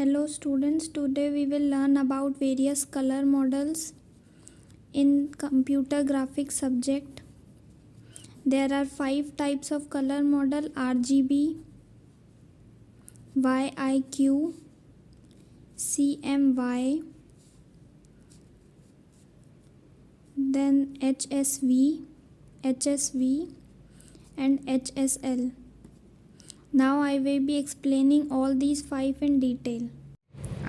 Hello students, today we will learn about various color models in computer graphics subject. There are 5 types of color model: RGB, YIQ, CMY, then HSV, HSV and HSL. Now I will be explaining all these 5 in detail.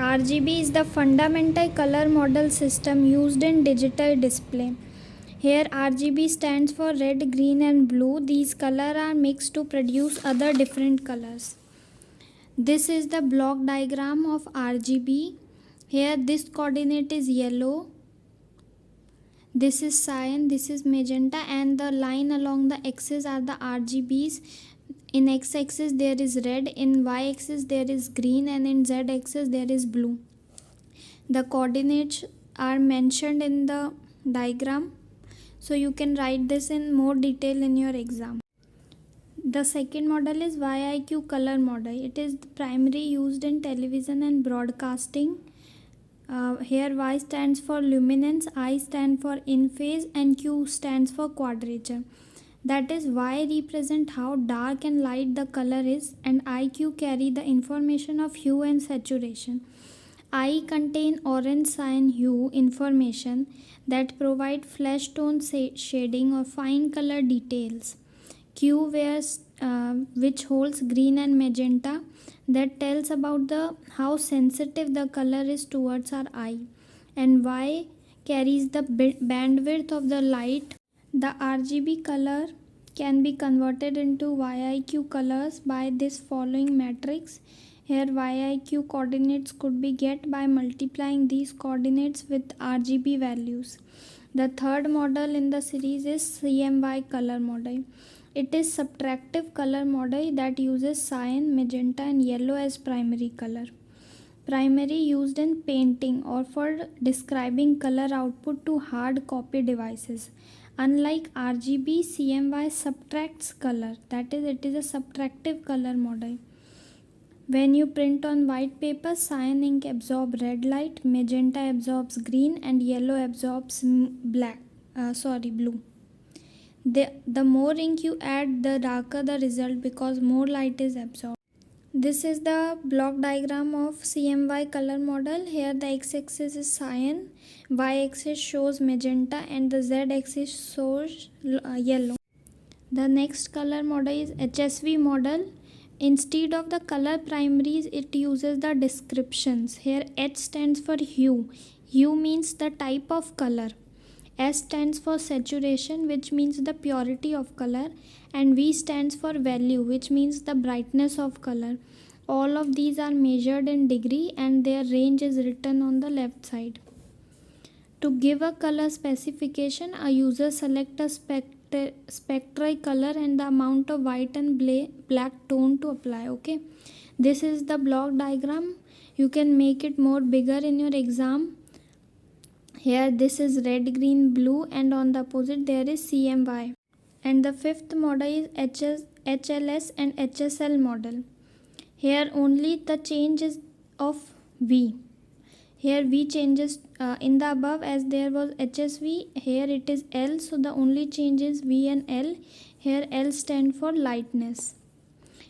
RGB is the fundamental color model system used in digital display. Here RGB stands for red, green and blue. These colors are mixed to produce other different colors. This is the block diagram of RGB. Here this coordinate is yellow, this is cyan, this is magenta, and the line along the axis are the RGBs. In x-axis there is red, in y-axis there is green, and in z-axis there is blue. The coordinates are mentioned in the diagram, so you can write this in more detail in your exam. The second model is YIQ color model. It is primarily used in television and broadcasting. Here Y stands for luminance, I stands for in phase, and Q stands for quadrature. That is, Y represent how dark and light the color is, and IQ carry the information of hue and saturation. I contain orange, cyan, hue information that provide flesh tone shading or fine color details. Q which holds green and magenta, that tells about how sensitive the color is towards our eye, and Y carries the bandwidth of the light. The RGB color can be converted into YIQ colors by this following matrix. Here YIQ coordinates could be get by multiplying these coordinates with RGB values. The third model in the series is CMY color model. It is subtractive color model that uses cyan, magenta and yellow as primary color. Primary used in painting or for describing color output to hard copy devices. Unlike RGB, CMY subtracts color, that is, it is a subtractive color model. When you print on white paper, cyan ink absorbs red light, magenta absorbs green and yellow absorbs blue. The more ink you add, the darker the result because more light is absorbed. This is the block diagram of CMY color model. Here the x-axis is cyan, y-axis shows magenta and the z-axis shows yellow. The next color model is HSV model. Instead of the color primaries, it uses the descriptions. Here H stands for hue. Hue means the type of color. S stands for saturation, which means the purity of color, and V stands for value, which means the brightness of color. All of these are measured in degree and their range is written on the left side. To give a color specification, a user select a spectral color and the amount of white and black tone to apply. Okay, this is the block diagram. You can make it more bigger in your exam. Here this is red, green, blue, and on the opposite there is CMY. And the fifth model is HLS and HSL model. Here only the change is of V. Here V changes in the above, as there was HSV, here it is L, so the only change is V and L. Here L stand for lightness.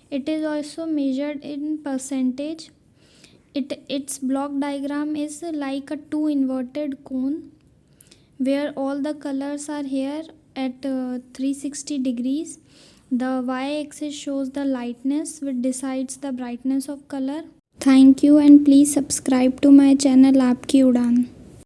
It is also measured in percentage. Its block diagram is like a 2 inverted cone where all the colors are here at 360 degrees. The y-axis shows the lightness, which decides the brightness of color. Thank you and please subscribe to my channel Aapki Udaan.